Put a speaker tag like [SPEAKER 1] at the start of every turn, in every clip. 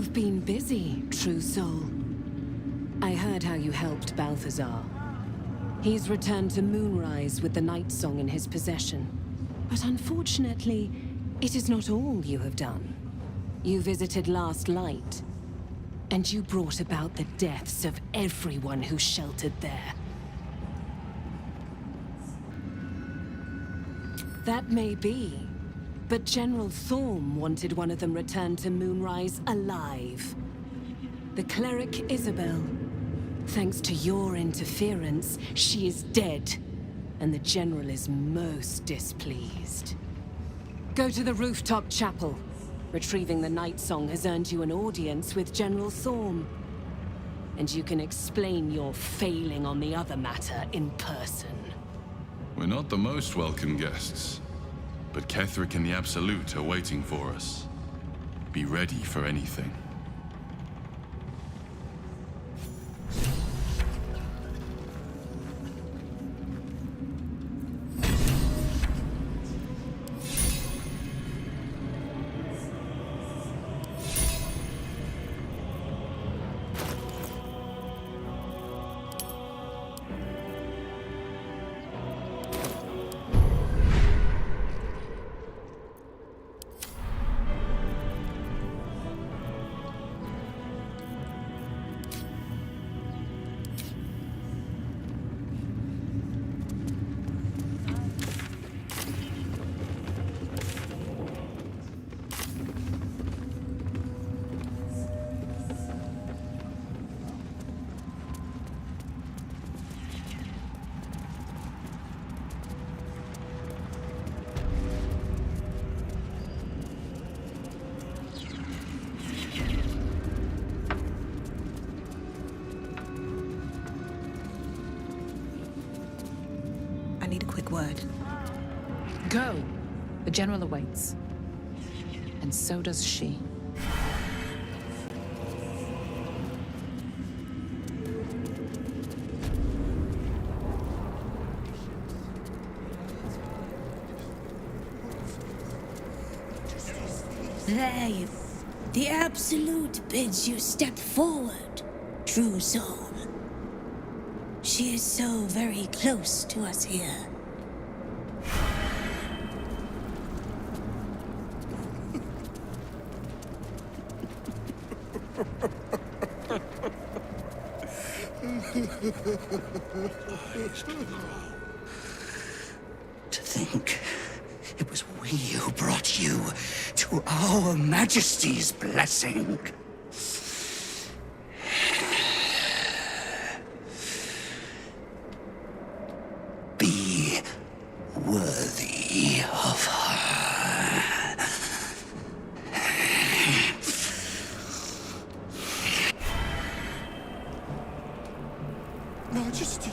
[SPEAKER 1] You've been busy, true soul. I heard how you helped Balthazar. He's returned to Moonrise with the Nightsong in his possession. But unfortunately, it is not all you have done. You visited Last Light, and you brought about the deaths of everyone who sheltered there. That may be, but General Thorm wanted one of them returned to Moonrise alive. The cleric Isobel. Thanks to your interference, she is dead, and the General is most displeased. Go to the rooftop chapel. Retrieving the Nightsong has earned you an audience with General Thorm. And you can explain your failing on the other matter in person.
[SPEAKER 2] We're not the most welcome guests, but Ketheric and the Absolute are waiting for us. Be ready for anything.
[SPEAKER 3] I need a quick word.
[SPEAKER 4] Go. The General awaits. And so does she.
[SPEAKER 5] There you... The Absolute bids you step forward, true soul. She is so very close to us here.
[SPEAKER 6] To think it was we who brought you to our Majesty's blessing. Be worthy of her.
[SPEAKER 7] Majesty.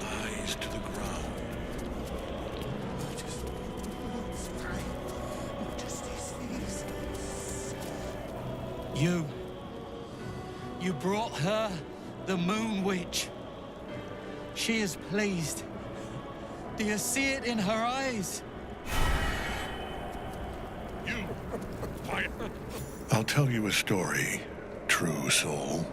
[SPEAKER 7] Eyes to the ground.
[SPEAKER 8] You brought her, the Moon Witch. She is pleased. Do you see it in her eyes?
[SPEAKER 7] You! Quiet! I'll tell you a story, true soul.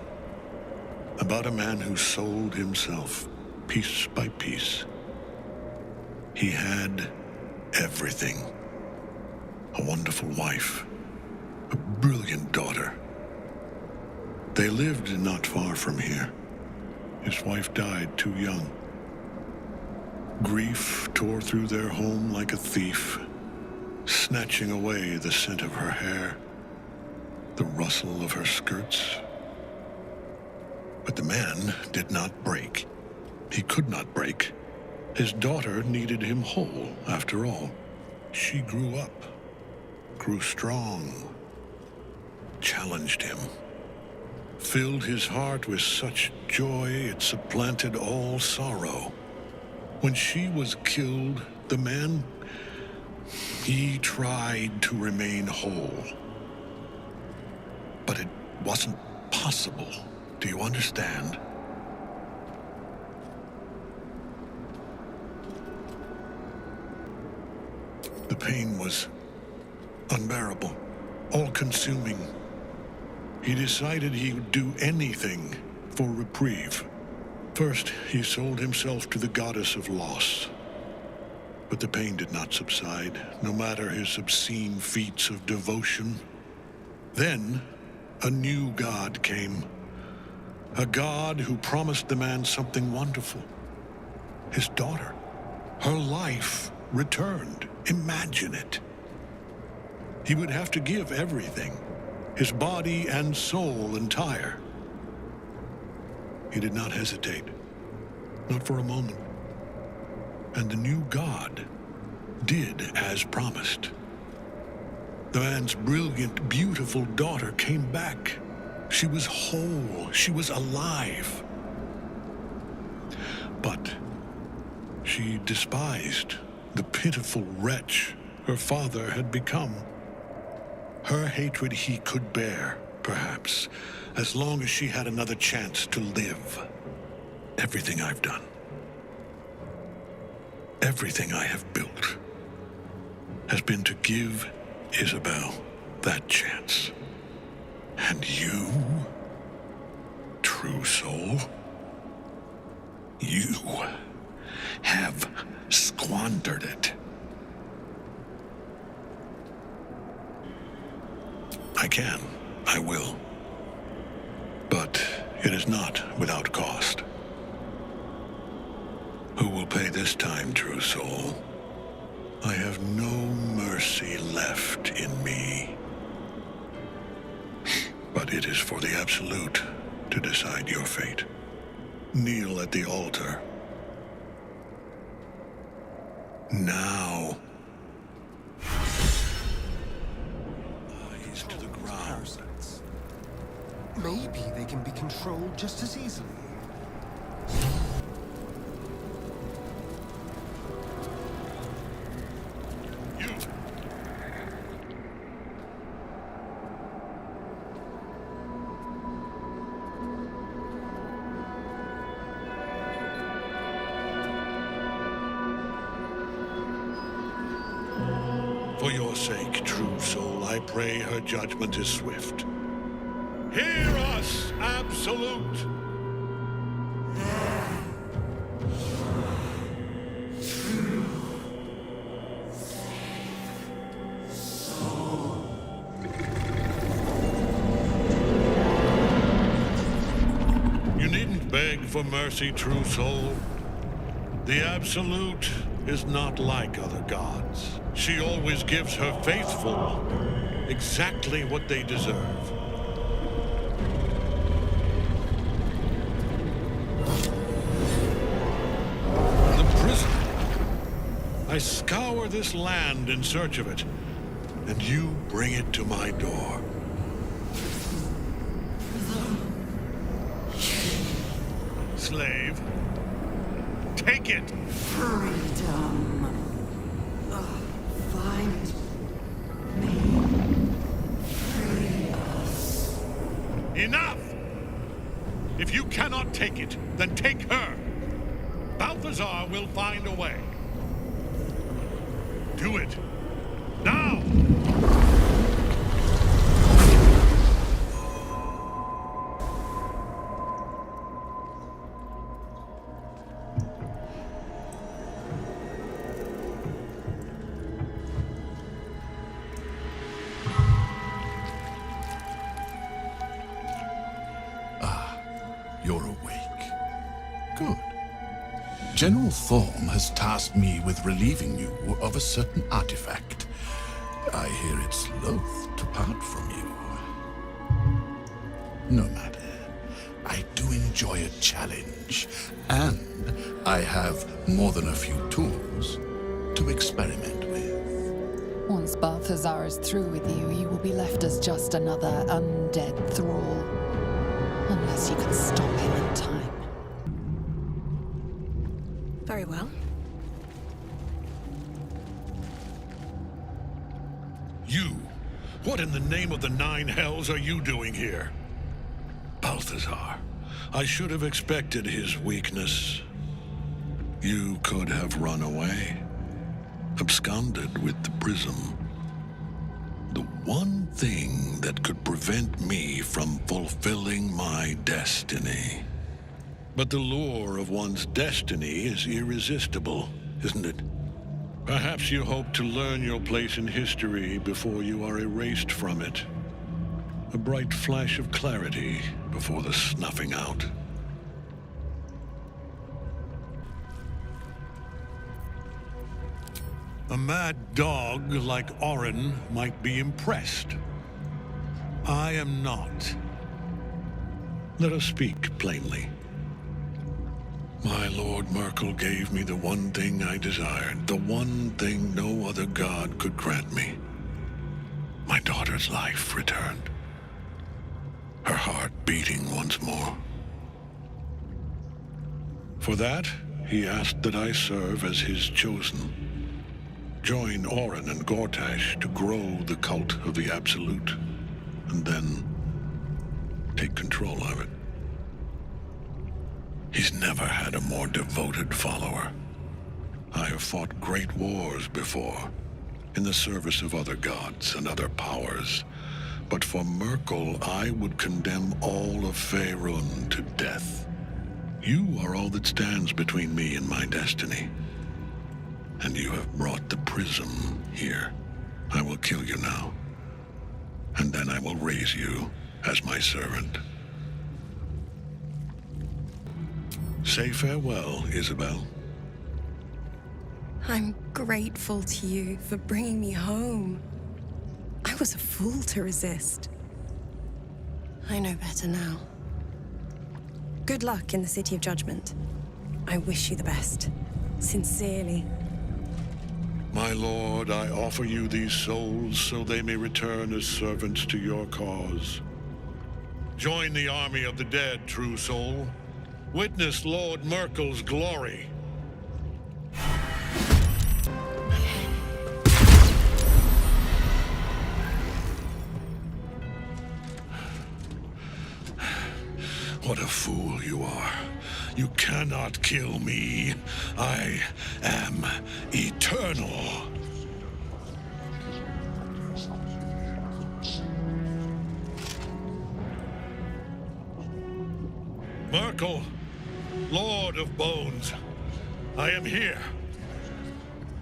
[SPEAKER 7] About a man who sold himself, piece by piece. He had everything. A wonderful wife. A brilliant daughter. They lived not far from here. His wife died too young. Grief tore through their home like a thief, snatching away the scent of her hair, the rustle of her skirts. But the man did not break. He could not break. His daughter needed him whole, after all. She grew up, grew strong, challenged him, filled his heart with such joy it supplanted all sorrow. When she was killed, the man He tried to remain whole. But it wasn't possible. Do you understand? The pain was unbearable, all-consuming. He decided he would do anything for reprieve. First, he sold himself to the goddess of loss. But the pain did not subside, no matter his obscene feats of devotion. Then, a new god came. A god who promised the man something wonderful. His daughter. Her life returned. Imagine it. He would have to give everything. His body and soul entire. He did not hesitate. Not for a moment. And the new god did as promised. The man's brilliant, beautiful daughter came back. She was whole. She was alive. But she despised the pitiful wretch her father had become. Her hatred he could bear, perhaps, as long as she had another chance to live. Everything I've done, everything I have built, has been to give Isobel that chance. And you, true soul, you have squandered it. I will. But it is not without cost. Who will pay this time, true soul? I have no mercy left in me. But it is for the Absolute to decide your fate. Kneel at the altar. Now. Eyes to the ground.
[SPEAKER 9] Parasites. Maybe they can be controlled just as easily.
[SPEAKER 7] For your sake, true soul, I pray her judgment is swift. Hear us, Absolute! You needn't beg for mercy, true soul. The Absolute is not like other gods. She always gives her faithful exactly what they deserve. The prison. I scour this land in search of it, and you bring it to my door. Slave, take it!
[SPEAKER 1] Freedom. Find me. Free us.
[SPEAKER 7] Enough! If you cannot take it, then take her. Balthazar will find a way. Do it. Now!
[SPEAKER 10] You're awake. Good. General Thorm has tasked me with relieving you of a certain artifact. I hear it's loath to part from you. No matter. I do enjoy a challenge, and I have more than a few tools to experiment with.
[SPEAKER 4] Once Balthazar is through with you, you will be left as just another undead thrall. Unless you can stop him in time.
[SPEAKER 3] Very well.
[SPEAKER 7] You! What in the name of the nine hells are you doing here? Balthazar, I should have expected his weakness. You could have run away, absconded with the prism. The one thing that could prevent me from fulfilling my destiny. But the lure of one's destiny is irresistible, isn't it? Perhaps you hope to learn your place in history before you are erased from it. A bright flash of clarity before the snuffing out. A mad dog like Orin might be impressed. I am not. Let us speak plainly. My Lord Merkel gave me the one thing I desired, the one thing no other god could grant me. My daughter's life returned. Her heart beating once more. For that, he asked that I serve as his chosen. Join Orin and Gortash to grow the cult of the Absolute, and then take control of it. He's never had a more devoted follower. I have fought great wars before, in the service of other gods and other powers, but for Merkel, I would condemn all of Faerun to death. You are all that stands between me and my destiny. And you have brought the prism here. I will kill you now. And then I will raise you as my servant. Say farewell, Isobel.
[SPEAKER 3] I'm grateful to you for bringing me home. I was a fool to resist. I know better now. Good luck in the City of Judgment. I wish you the best. Sincerely.
[SPEAKER 7] My lord, I offer you these souls so they may return as servants to your cause. Join the army of the dead, true soul. Witness Lord Merkel's glory. What a fool you are. You cannot kill me. I am eternal. Merkel, Lord of Bones, I am here.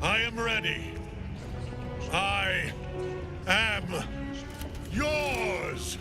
[SPEAKER 7] I am ready. I am yours.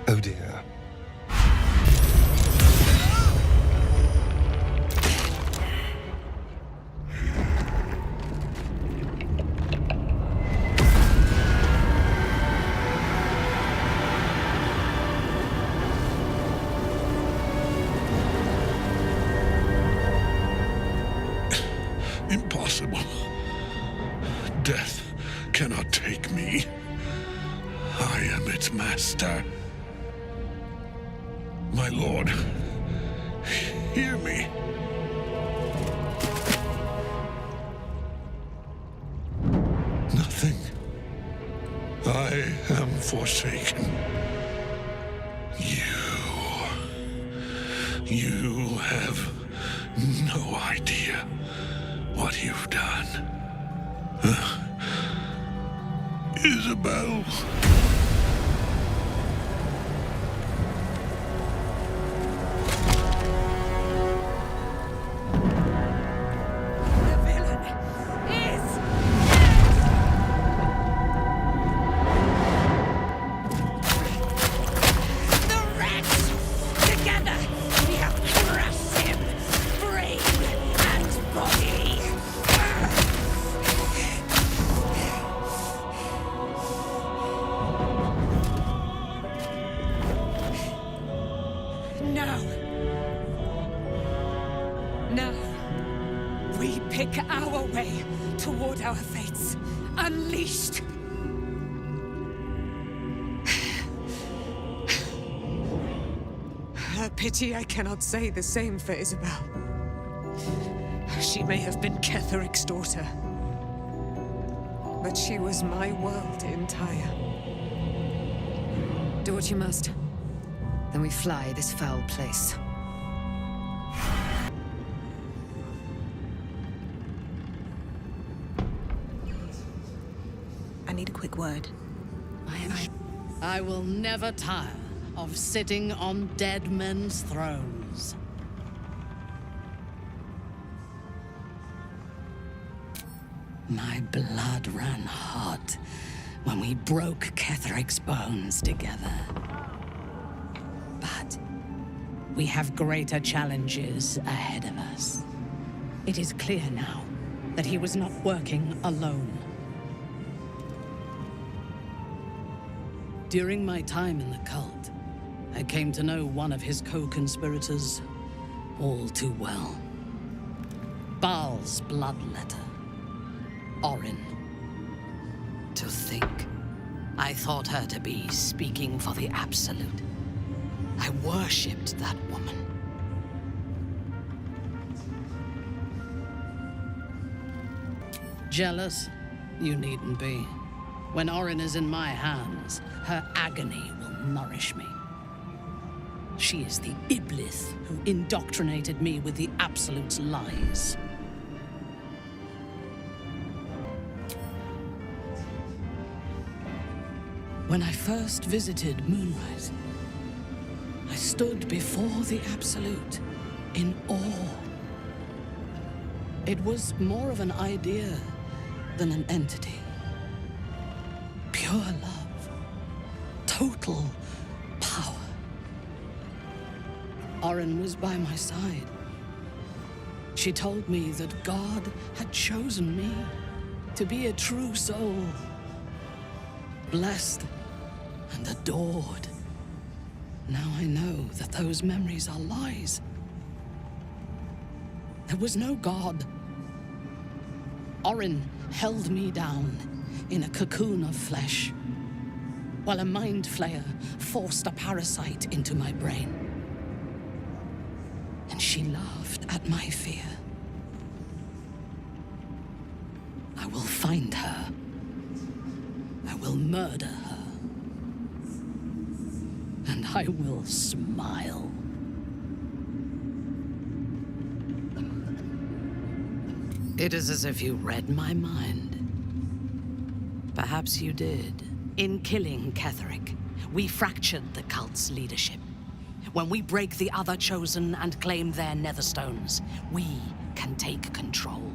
[SPEAKER 9] Oh dear.
[SPEAKER 7] Impossible. Death cannot take me. I am its master. My lord, hear me. Forsaken. You have no idea what you've done. Isobel.
[SPEAKER 1] Now, we pick our way toward our fates, unleashed. A pity I cannot say the same for Isobel. She may have been Ketheric's daughter, but she was my world entire.
[SPEAKER 11] Do what you must. Then we fly this foul place.
[SPEAKER 12] I need a quick word.
[SPEAKER 13] I will never tire of sitting on dead men's thrones. My blood ran hot when we broke Ketheric's bones together. But we have greater challenges ahead of us. It is clear now that he was not working alone. During my time in the cult, I came to know one of his co-conspirators all too well. Baal's bloodletter, Orin. To think, I thought her to be speaking for the Absolute. I worshipped that woman. Jealous? You needn't be. When Orin is in my hands, her agony will nourish me. She is the Iblis who indoctrinated me with the Absolute's lies. When I first visited Moonrise, I stood before the Absolute in awe. It was more of an idea than an entity. Pure love. Total power. Orin was by my side. She told me that God had chosen me to be a true soul. Blessed and adored. Now I know that those memories are lies. There was no God. Orin held me down in a cocoon of flesh, while a mind flayer forced a parasite into my brain. And she laughed at my fear. I will find her. I will murder her. And I will smile. It is as if you read my mind. Perhaps you did. In killing Ketheric, we fractured the cult's leadership. When we break the other Chosen and claim their Netherstones, we can take control.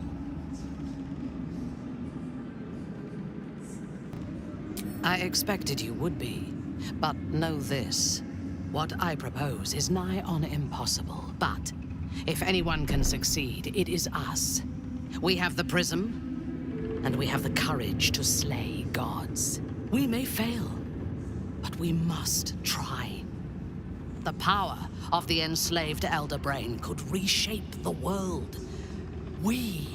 [SPEAKER 13] I expected you would be, but know this. What I propose is nigh on impossible, but if anyone can succeed, it is us. We have the prism, and we have the courage to slay gods. We may fail, but we must try. The power of the enslaved Elder Brain could reshape the world. We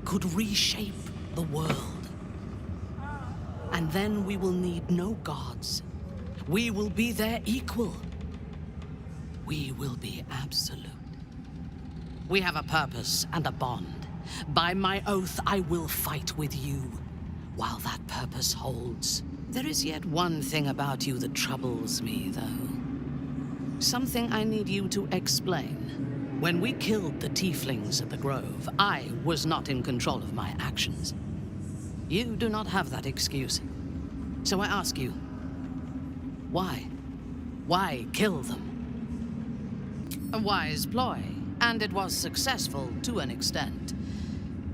[SPEAKER 13] could reshape the world. And then we will need no gods. We will be their equal. We will be absolute. We have a purpose and a bond. By my oath, I will fight with you while that purpose holds. There is yet one thing about you that troubles me, though. Something I need you to explain. When we killed the tieflings at the Grove, I was not in control of my actions. You do not have that excuse. So I ask you, why? Why kill them? A wise ploy, and it was successful to an extent.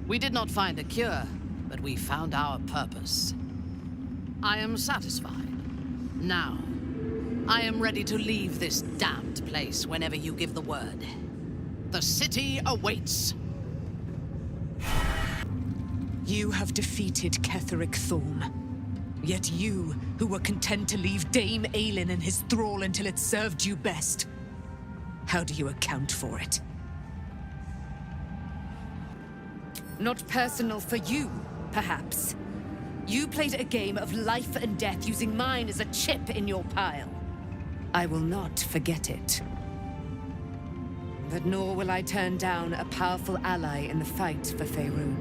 [SPEAKER 13] We did not find a cure, but we found our purpose. I am satisfied. Now, I am ready to leave this damned place whenever you give the word. The city awaits.
[SPEAKER 12] You have defeated Ketheric Thorm. Yet you, who were content to leave Dame Aylin and his thrall until it served you best. How do you account for it? Not personal for you, perhaps. You played a game of life and death using mine as a chip in your pile. I will not forget it. But nor will I turn down a powerful ally in the fight for Faerun.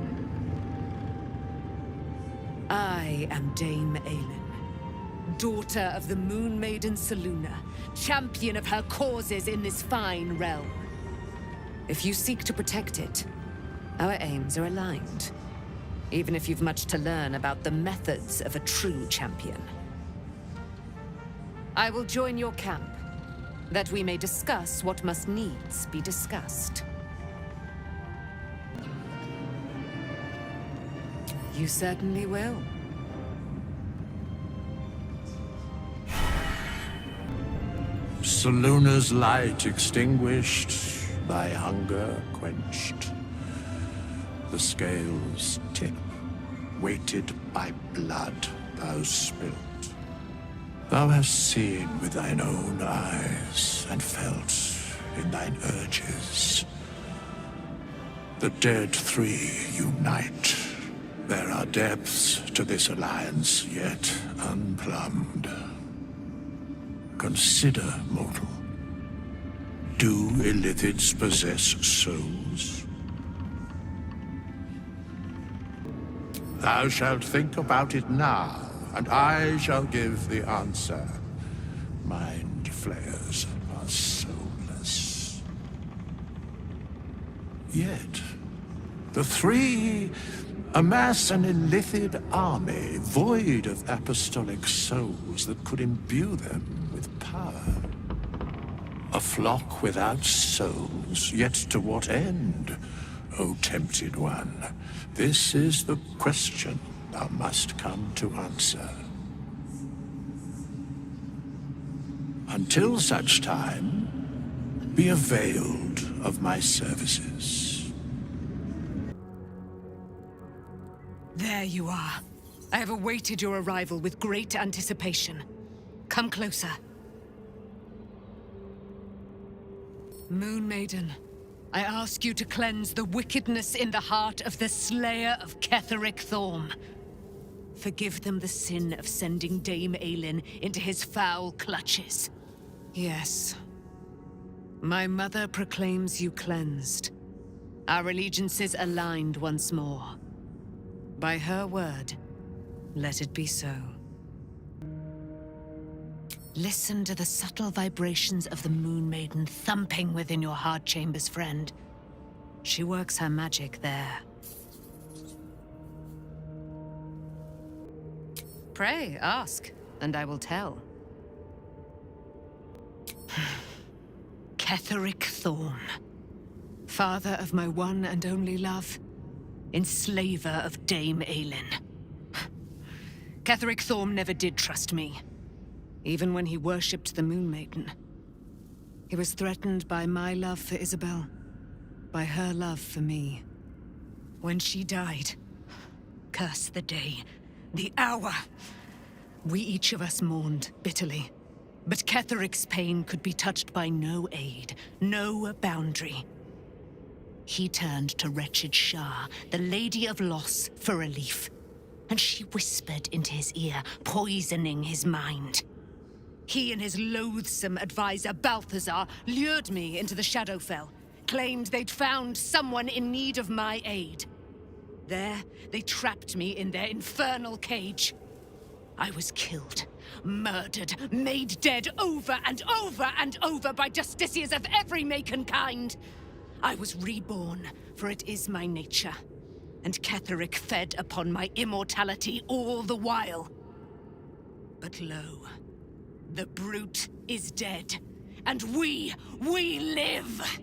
[SPEAKER 12] I am Dame Aylin, daughter of the Moon Maiden Selûne, champion of her causes in this fine realm. If you seek to protect it, our aims are aligned, even if you've much to learn about the methods of a true champion. I will join your camp, that we may discuss what must needs be discussed. You certainly will.
[SPEAKER 6] Selûne's light extinguished, thy hunger quenched. The scales tip, weighted by blood thou spilt. Thou hast seen with thine own eyes, and felt in thine urges. The dead three unite. There are depths to this alliance yet unplumbed. Consider, mortal. Do illithids possess souls? Thou shalt think about it now, and I shall give the answer. Mind flayers are soulless. Yet, the three amass an illithid army void of apostolic souls that could imbue them with power. A flock without souls, yet to what end, O tempted one? This is the question thou must come to answer. Until such time, be availed of my services.
[SPEAKER 12] There you are. I have awaited your arrival with great anticipation. Come closer. Moon Maiden, I ask you to cleanse the wickedness in the heart of the slayer of Ketheric Thorm. Forgive them the sin of sending Dame Aylin into his foul clutches. Yes. My mother proclaims you cleansed. Our allegiances aligned once more. By her word, let it be so. Listen to the subtle vibrations of the Moon Maiden thumping within your heart chambers, friend. She works her magic there. Pray, ask, and I will tell. Ketheric Thorm, father of my one and only love, enslaver of Dame Aylin. Ketheric Thorm never did trust me, even when he worshipped the Moon Maiden. He was threatened by my love for Isobel, by her love for me. When she died, curse the day, the hour, we each of us mourned bitterly. But Ketheric's pain could be touched by no aid, no boundary. He turned to wretched Shah, the Lady of Loss, for relief. And she whispered into his ear, poisoning his mind. He and his loathsome advisor, Balthazar, lured me into the Shadowfell, claimed they'd found someone in need of my aid. There, they trapped me in their infernal cage. I was killed, murdered, made dead over and over and over by justiciars of every make and kind. I was reborn, for it is my nature. And Ketheric fed upon my immortality all the while. But lo, the brute is dead, and we live!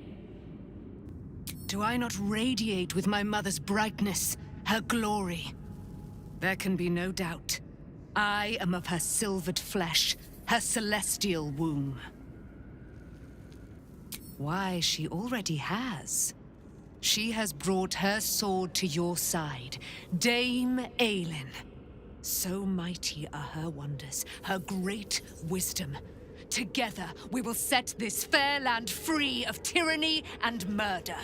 [SPEAKER 12] Do I not radiate with my mother's brightness, her glory? There can be no doubt. I am of her silvered flesh, her celestial womb. Why, she already has. She has brought her sword to your side, Dame Aylin. So mighty are her wonders, her great wisdom. Together, we will set this fair land free of tyranny and murder.